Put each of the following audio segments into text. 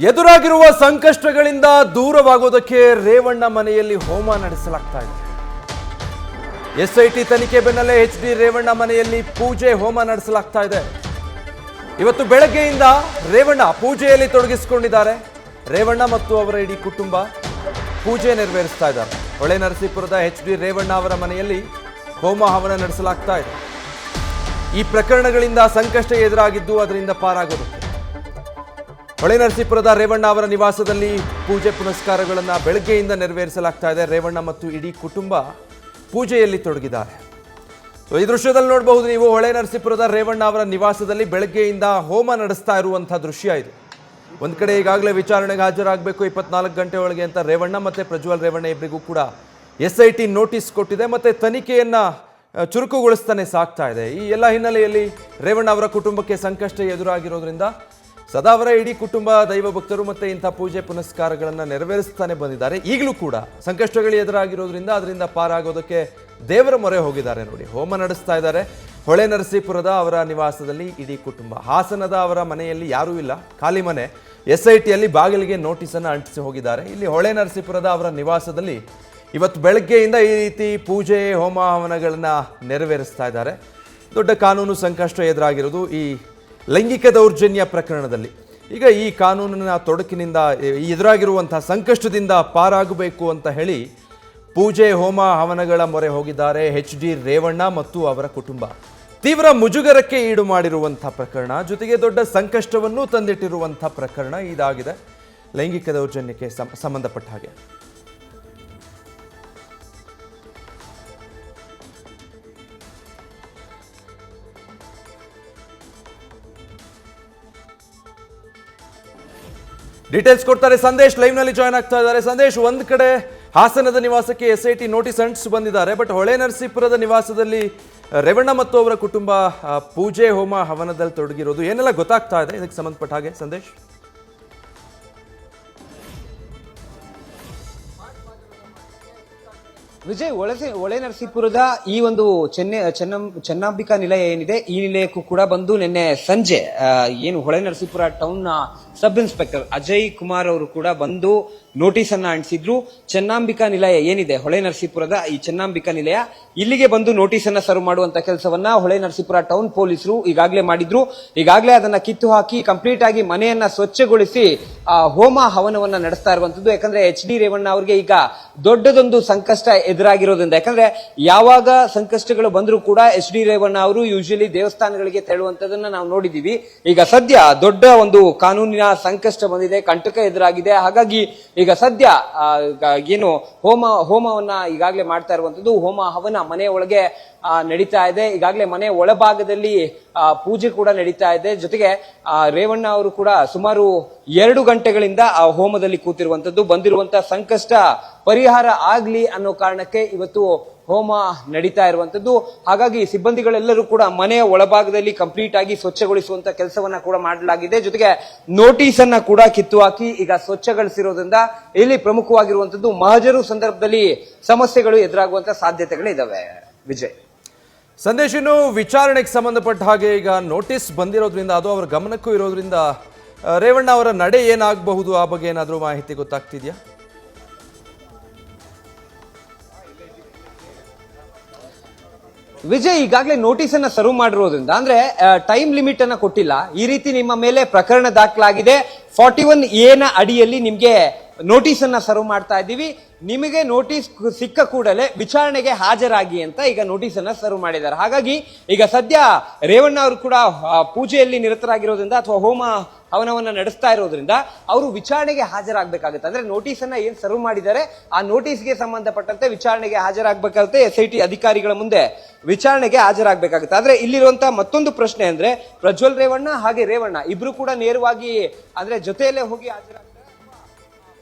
ಎದುರಾಗಿರುವ ಸಂಕಷ್ಟಗಳಿಂದ ದೂರವಾಗುವುದಕ್ಕೆ ರೇವಣ್ಣ ಮನೆಯಲ್ಲಿ ಹೋಮ ನಡೆಸಲಾಗ್ತಾ ಇದೆ. ಎಸ್ಐಟಿ ತನಿಖೆ ಬೆನ್ನಲ್ಲೇ ಎಚ್ಡಿ ರೇವಣ್ಣ ಮನೆಯಲ್ಲಿ ಪೂಜೆ ಹೋಮ ನಡೆಸಲಾಗ್ತಾ ಇದೆ. ಇವತ್ತು ಬೆಳಗ್ಗೆಯಿಂದ ರೇವಣ್ಣ ಪೂಜೆಯಲ್ಲಿ ತೊಡಗಿಸಿಕೊಂಡಿದ್ದಾರೆ. ರೇವಣ್ಣ ಮತ್ತು ಅವರ ಇಡೀ ಕುಟುಂಬ ಪೂಜೆ ನೆರವೇರಿಸ್ತಾ ಇದ್ದಾರೆ. ಹೊಳೆನರಸೀಪುರದ ಎಚ್ಡಿ ರೇವಣ್ಣ ಅವರ ಮನೆಯಲ್ಲಿ ಹೋಮ ಹವನ ನಡೆಸಲಾಗ್ತಾ ಇದೆ. ಈ ಪ್ರಕರಣಗಳಿಂದ ಸಂಕಷ್ಟ ಎದುರಾಗಿದ್ದು ಅದರಿಂದ ಪಾರಾಗೋದಕ್ಕೆ ಹೊಳೆನರಸೀಪುರದ ರೇವಣ್ಣ ಅವರ ನಿವಾಸದಲ್ಲಿ ಪೂಜೆ ಪುನಸ್ಕಾರಗಳನ್ನು ಬೆಳಗ್ಗೆಯಿಂದ ನೆರವೇರಿಸಲಾಗ್ತಾ ಇದೆ. ರೇವಣ್ಣ ಮತ್ತು ಇಡೀ ಕುಟುಂಬ ಪೂಜೆಯಲ್ಲಿ ತೊಡಗಿದ್ದಾರೆ. ಈ ದೃಶ್ಯದಲ್ಲಿ ನೋಡಬಹುದು ನೀವು, ಹೊಳೆನರಸೀಪುರದ ರೇವಣ್ಣ ಅವರ ನಿವಾಸದಲ್ಲಿ ಬೆಳಗ್ಗೆಯಿಂದ ಹೋಮ ನಡೆಸ್ತಾ ಇರುವಂತಹ ದೃಶ್ಯ ಇದು. ಒಂದು ಕಡೆ ಈಗಾಗಲೇ ವಿಚಾರಣೆಗೆ ಹಾಜರಾಗಬೇಕು 24 ಗಂಟೆ ಒಳಗೆ ಅಂತ ರೇವಣ್ಣ ಮತ್ತು ಪ್ರಜ್ವಲ್ ರೇವಣ್ಣ ಇಬ್ಬರಿಗೂ ಕೂಡ ಎಸ್ಐಟಿ ನೋಟಿಸ್ ಕೊಟ್ಟಿದೆ ಮತ್ತು ತನಿಖೆಯನ್ನು ಚುರುಕುಗೊಳಿಸ್ತಾನೆ ಸಾಗ್ತಾ ಇದೆ. ಈ ಎಲ್ಲ ಹಿನ್ನೆಲೆಯಲ್ಲಿ ರೇವಣ್ಣ ಅವರ ಕುಟುಂಬಕ್ಕೆ ಸಂಕಷ್ಟ ಎದುರಾಗಿರೋದ್ರಿಂದ ಸದಾ ಅವರ ಇಡೀ ಕುಟುಂಬ ದೈವ ಭಕ್ತರು ಮತ್ತು ಇಂಥ ಪೂಜೆ ಪುನಸ್ಕಾರಗಳನ್ನು ನೆರವೇರಿಸ್ತಾನೆ ಬಂದಿದ್ದಾರೆ. ಈಗಲೂ ಕೂಡ ಸಂಕಷ್ಟಗಳು ಎದುರಾಗಿರೋದ್ರಿಂದ ಅದರಿಂದ ಪಾರಾಗೋದಕ್ಕೆ ದೇವರ ಮೊರೆ ಹೋಗಿದ್ದಾರೆ. ನೋಡಿ, ಹೋಮ ನಡೆಸ್ತಾ ಇದ್ದಾರೆ. ಹೊಳೆನರಸೀಪುರದ ಅವರ ನಿವಾಸದಲ್ಲಿ ಇಡೀ ಕುಟುಂಬ. ಹಾಸನದ ಅವರ ಮನೆಯಲ್ಲಿ ಯಾರೂ ಇಲ್ಲ, ಖಾಲಿ ಮನೆ. ಎಸ್ಐಟಿಯಲ್ಲಿ ಬಾಗಿಲಿಗೆ ನೋಟಿಸನ್ನು ಅಂಟಿಸಿ ಹೋಗಿದ್ದಾರೆ. ಇಲ್ಲಿ ಹೊಳೆನರಸೀಪುರದ ಅವರ ನಿವಾಸದಲ್ಲಿ ಇವತ್ತು ಬೆಳಗ್ಗೆಯಿಂದ ಈ ರೀತಿ ಪೂಜೆ ಹೋಮ ಹವನಗಳನ್ನು ನೆರವೇರಿಸ್ತಾ ಇದ್ದಾರೆ. ದೊಡ್ಡ ಕಾನೂನು ಸಂಕಷ್ಟ ಎದುರಾಗಿರೋದು ಈ ಲೈಂಗಿಕ ದೌರ್ಜನ್ಯ ಪ್ರಕರಣದಲ್ಲಿ. ಈಗ ಈ ಕಾನೂನಿನ ತೊಡಕಿನಿಂದ ಎದುರಾಗಿರುವಂಥ ಸಂಕಷ್ಟದಿಂದ ಪಾರಾಗಬೇಕು ಅಂತ ಹೇಳಿ ಪೂಜೆ ಹೋಮ ಹವನಗಳ ಮೊರೆ ಹೋಗಿದ್ದಾರೆ ಎಚ್ಡಿ ರೇವಣ್ಣ ಮತ್ತು ಅವರ ಕುಟುಂಬ. ತೀವ್ರ ಮುಜುಗರಕ್ಕೆ ಈಡು ಮಾಡಿರುವಂಥ ಪ್ರಕರಣ, ಜೊತೆಗೆ ದೊಡ್ಡ ಸಂಕಷ್ಟವನ್ನು ತಂದಿಟ್ಟಿರುವಂಥ ಪ್ರಕರಣ ಇದಾಗಿದೆ ಲೈಂಗಿಕ ದೌರ್ಜನ್ಯಕ್ಕೆ ಸಂಬಂಧಪಟ್ಟ ಹಾಗೆ. ಡೀಟೇಲ್ಸ್ ಕೊಡ್ತಾರೆ ಸಂದೇಶ್, ಲೈವ್ ನಲ್ಲಿ ಜಾಯ್ನ್ ಆಗ್ತಾ ಇದ್ದಾರೆ. ಸಂದೇಶ್, ಒಂದ್ ಕಡೆ ಹಾಸನದ ನಿವಾಸಕ್ಕೆ ಎಸ್ಐಟಿ ನೋಟಿಸ್ ಅಂಟಿಸಿ ಬಂದಿದ್ದಾರೆ, ಬಟ್ ಹೊಳೆನರಸೀಪುರದ ನಿವಾಸದಲ್ಲಿ ರೇವಣ್ಣ ಮತ್ತು ಅವರ ಕುಟುಂಬ ಪೂಜೆ ಹೋಮ ಹವನದಲ್ಲಿ ತೊಡಗಿರೋದು ಏನೆಲ್ಲ ಗೊತ್ತಾಗ್ತಾ ಇದೆ ಇದಕ್ಕೆ ಸಂಬಂಧಪಟ್ಟ ಹಾಗೆ ಸಂದೇಶ್? ವಿಜಯ್, ಹೊಳೆನರಸೀಪುರದ ಈ ಒಂದು ಚೆನ್ನಂಬಿಕಾ ನಿಲಯ ಏನಿದೆ, ಈ ನಿಲಯಕ್ಕೂ ಕೂಡ ಬಂದು ನಿನ್ನೆ ಸಂಜೆ ಏನು Holenarasipura town sub inspector Ajay Kumar ಅವರು ಕೂಡ ಬಂದು ನೋಟಿಸ್ ಅನ್ನ ಅಂಟಿಸಿದ್ರು. ಚೆನ್ನಂಬಿಕಾ ನಿಲಯ ಏನಿದೆ ಹೊಳೆನರಸೀಪುರದ ಈ ಚೆನ್ನಂಬಿಕಾ ನಿಲಯ, ಇಲ್ಲಿಗೆ ಬಂದು ನೋಟಿಸ್ ಅನ್ನ ಸರ್ವ್ ಮಾಡುವಂತ ಕೆಲಸವನ್ನ ಹೊಳೆನರಸೀಪುರ ಟೌನ್ ಪೊಲೀಸರು ಈಗಾಗಲೇ ಮಾಡಿದ್ರು. ಈಗಾಗಲೇ ಅದನ್ನ ಕಿತ್ತು ಹಾಕಿ ಕಂಪ್ಲೀಟ್ ಆಗಿ ಮನೆಯನ್ನ ಸ್ವಚ್ಛಗೊಳಿಸಿ ಹೋಮ ಹವನವನ್ನ ನಡೆಸ್ತಾ ಇರುವಂತದ್ದು. ಯಾಕಂದ್ರೆ ಎಚ್ ಡಿ ರೇವಣ್ಣ ಅವರಿಗೆ ಈಗ ದೊಡ್ಡದೊಂದು ಸಂಕಷ್ಟ ಎದುರಾಗಿರೋದ್ರಿಂದ, ಯಾಕಂದ್ರೆ ಯಾವಾಗ ಸಂಕಷ್ಟಗಳು ಬಂದರೂ ಕೂಡ ಎಚ್ ಡಿ ರೇವಣ್ಣ ಅವರು ಯೂಶಲಿ ದೇವಸ್ಥಾನಗಳಿಗೆ ತೆರಳುವಂತದನ್ನ ನಾವು ನೋಡಿದೀವಿ. ಈಗ ಸದ್ಯ ದೊಡ್ಡ ಒಂದು ಕಾನೂನಿನ ಸಂಕಷ್ಟ ಬಂದಿದೆ, ಕಂಟಕ ಎದುರಾಗಿದೆ. ಹಾಗಾಗಿ ಈಗ ಸದ್ಯ ಏನು ಹೋಮವನ್ನ ಈಗಾಗಲೇ ಮಾಡ್ತಾ ಇರುವಂತದ್ದು. ಹೋಮ ಹವನ ಮನೆ ಒಳಗೆ ನಡೀತಾ ಇದೆ. ಈಗಾಗಲೇ ಮನೆ ಒಳಭಾಗದಲ್ಲಿ ಪೂಜೆ ಕೂಡ ನಡೀತಾ ಇದೆ. ಜೊತೆಗೆ ರೇವಣ್ಣ ಅವರು ಕೂಡ ಸುಮಾರು 2 ಗಂಟೆಗಳಿಂದ ಆ ಹೋಮದಲ್ಲಿ ಕೂತಿರುವಂತದ್ದು. ಬಂದಿರುವಂತಹ ಸಂಕಷ್ಟ ಪರಿಹಾರ ಆಗ್ಲಿ ಅನ್ನೋ ಕಾರಣಕ್ಕೆ ಇವತ್ತು ಹೋಮ ನಡೀತಾ ಇರುವಂತದ್ದು. ಹಾಗಾಗಿ ಸಿಬ್ಬಂದಿಗಳೆಲ್ಲರೂ ಕೂಡ ಮನೆಯ ಒಳಭಾಗದಲ್ಲಿ ಕಂಪ್ಲೀಟ್ ಆಗಿ ಸ್ವಚ್ಛಗೊಳಿಸುವಂತ ಕೆಲಸವನ್ನ ಕೂಡ ಮಾಡಲಾಗಿದೆ. ಜೊತೆಗೆ ನೋಟಿಸ್ ಅನ್ನ ಕೂಡ ಕಿತ್ತು ಹಾಕಿ ಈಗ ಸ್ವಚ್ಛಗೊಳಿಸಿರೋದ್ರಿಂದ ಇಲ್ಲಿ ಪ್ರಮುಖವಾಗಿರುವಂತದ್ದು ಮಹಜರು ಸಂದರ್ಭದಲ್ಲಿ ಸಮಸ್ಯೆಗಳು ಎದುರಾಗುವಂತ ಸಾಧ್ಯತೆಗಳಿದಾವೆ. ವಿಜಯ್, ಸಂದೇಶ್, ಇನ್ನು ವಿಚಾರಣೆಗೆ ಸಂಬಂಧಪಟ್ಟ ಹಾಗೆ ಈಗ ನೋಟಿಸ್ ಬಂದಿರೋದ್ರಿಂದ, ಅದು ಅವರ ಗಮನಕ್ಕೂ ಇರೋದ್ರಿಂದ ರೇವಣ್ಣ ಅವರ ನಡೆ ಏನಾಗಬಹುದು ಆ ಬಗ್ಗೆ ಏನಾದರೂ ಮಾಹಿತಿ ಗೊತ್ತಾಗ್ತಿದ್ಯಾ? ವಿಜಯ್, ಈಗಾಗಲೇ ನೋಟಿಸ್ ಅನ್ನ ಸರ್ವ್ ಮಾಡಿರೋದ್ರಿಂದ, ಅಂದ್ರೆ ಟೈಮ್ ಲಿಮಿಟ್ ಅನ್ನ ಕೊಟ್ಟಿಲ್ಲ. ಈ ರೀತಿ ನಿಮ್ಮ ಮೇಲೆ ಪ್ರಕರಣ ದಾಖಲಾಗಿದೆ, 41A ನ ಅಡಿಯಲ್ಲಿ ನಿಮ್ಗೆ ನೋಟಿಸ್ ಅನ್ನ ಸರ್ವ್ ಮಾಡ್ತಾ ಇದ್ದೀವಿ, ನಿಮಗೆ ನೋಟಿಸ್ ಸಿಕ್ಕ ಕೂಡಲೇ ವಿಚಾರಣೆಗೆ ಹಾಜರಾಗಿ ಅಂತ ಈಗ ನೋಟಿಸ್ ಅನ್ನ ಸರ್ವ್ ಮಾಡಿದ್ದಾರೆ. ಹಾಗಾಗಿ ಈಗ ಸದ್ಯ ರೇವಣ್ಣ ಅವರು ಕೂಡ ಪೂಜೆಯಲ್ಲಿ ನಿರತರಾಗಿರೋದ್ರಿಂದ ಅಥವಾ ಹೋಮ ಹವನವನ್ನ ನಡೆಸ್ತಾ ಇರೋದ್ರಿಂದ ಅವರು ವಿಚಾರಣೆಗೆ ಹಾಜರಾಗಬೇಕಾಗುತ್ತೆ. ಅಂದ್ರೆ ನೋಟಿಸ್ ಅನ್ನ ಏನ್ ಸರ್ವ್ ಮಾಡಿದ್ದಾರೆ ಆ ನೋಟಿಸ್ಗೆ ಸಂಬಂಧಪಟ್ಟಂತೆ ವಿಚಾರಣೆಗೆ ಹಾಜರಾಗಬೇಕಾಗುತ್ತೆ. ಎಸ್ಐಟಿ ಅಧಿಕಾರಿಗಳ ಮುಂದೆ ವಿಚಾರಣೆಗೆ ಹಾಜರಾಗಬೇಕಾಗುತ್ತೆ. ಆದ್ರೆ ಇಲ್ಲಿರುವಂತಹ ಮತ್ತೊಂದು ಪ್ರಶ್ನೆ ಅಂದ್ರೆ, ಪ್ರಜ್ವಲ್ ರೇವಣ್ಣ ಹಾಗೆ ರೇವಣ್ಣ ಇಬ್ರು ಕೂಡ ನೇರವಾಗಿ ಅಂದ್ರೆ ಜೊತೆಯಲ್ಲೇ ಹೋಗಿ ಹಾಜರಾಗ್ತಾರೆ,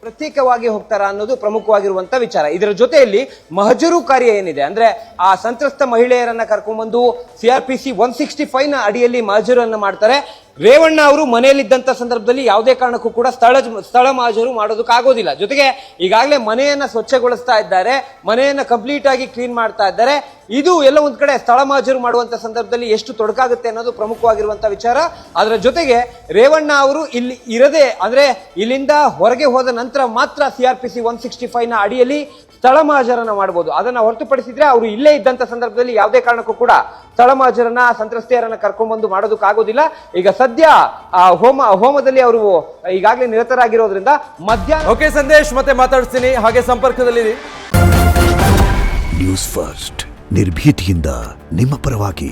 ಪ್ರತ್ಯೇಕವಾಗಿ ಹೋಗ್ತಾರ ಅನ್ನೋದು ಪ್ರಮುಖವಾಗಿರುವಂತ ವಿಚಾರ. ಇದರ ಜೊತೆಯಲ್ಲಿ ಮಹಜರು ಕಾರ್ಯ ಏನಿದೆ, ಅಂದ್ರೆ ಆ ಸಂತ್ರಸ್ತ ಮಹಿಳೆಯರನ್ನ ಕರ್ಕೊಂಡ್ಬಂದು CRPC 165 ನ ಅಡಿಯಲ್ಲಿ ಮಹಜರನ್ನ ಮಾಡ್ತಾರೆ. ರೇವಣ್ಣ ಅವರು ಮನೆಯಲ್ಲಿದ್ದಂತ ಸಂದರ್ಭದಲ್ಲಿ ಯಾವುದೇ ಕಾರಣಕ್ಕೂ ಕೂಡ ಸ್ಥಳ ಮಹಜರು ಮಾಡೋದಕ್ಕಾಗೋದಿಲ್ಲ. ಜೊತೆಗೆ ಈಗಾಗಲೇ ಮನೆಯನ್ನ ಸ್ವಚ್ಛಗೊಳಿಸ್ತಾ ಇದ್ದಾರೆ, ಮನೆಯನ್ನ ಕಂಪ್ಲೀಟ್ ಆಗಿ ಕ್ಲೀನ್ ಮಾಡ್ತಾ ಇದ್ದಾರೆ. ಇದು ಎಲ್ಲ ಒಂದ್ ಕಡೆ ಸ್ಥಳ ಮಹಜರು ಮಾಡುವಂತ ಸಂದರ್ಭದಲ್ಲಿ ಎಷ್ಟು ತೊಡಕಾಗುತ್ತೆ ಅನ್ನೋದು ಪ್ರಮುಖವಾಗಿರುವಂತ ವಿಚಾರ. ಅದರ ಜೊತೆಗೆ ರೇವಣ್ಣ ಅವರು ಇಲ್ಲಿ ಇರದೆ ಅಂದ್ರೆ ಇಲ್ಲಿಂದ ಹೊರಗೆ ಹೋದ ನಂತರ ಮಾತ್ರ CRPC 165 ನ ಅಡಿಯಲ್ಲಿ ಸ್ಥಳ ಮಹಜರನ್ನ ಮಾಡಬಹುದು. ಅದನ್ನ ಹೊರತುಪಡಿಸಿದ್ರೆ ಅವರು ಇಲ್ಲೇ ಇದ್ದಂತ ಸಂದರ್ಭದಲ್ಲಿ ಯಾವುದೇ ಕಾರಣಕ್ಕೂ ಕೂಡ ಸ್ಥಳ ಮಹಜರನ್ನ ಸಂತ್ರಸ್ತೆಯರನ್ನ ಕರ್ಕೊಂಡ್ಬಂದು ಮಾಡೋದಕ್ಕಾಗೋದಿಲ್ಲ. ಈಗ ಸದ್ಯ ಹೋಮದಲ್ಲಿ ಅವರು ಈಗಾಗಲೇ ನಿರತರಾಗಿರೋದ್ರಿಂದ ಮಧ್ಯಾಹ್ನ. ಓಕೆ ಸಂದೇಶ್, ಮತ್ತೆ ಮಾತಾಡ್ತೀನಿ, ಹಾಗೆ ಸಂಪರ್ಕದಲ್ಲಿ. ನ್ಯೂಸ್ ಫಸ್ಟ್ ನಿರ್ಭೀತಿಯಿಂದ ನಿಮ್ಮ ಪರವಾಗಿ.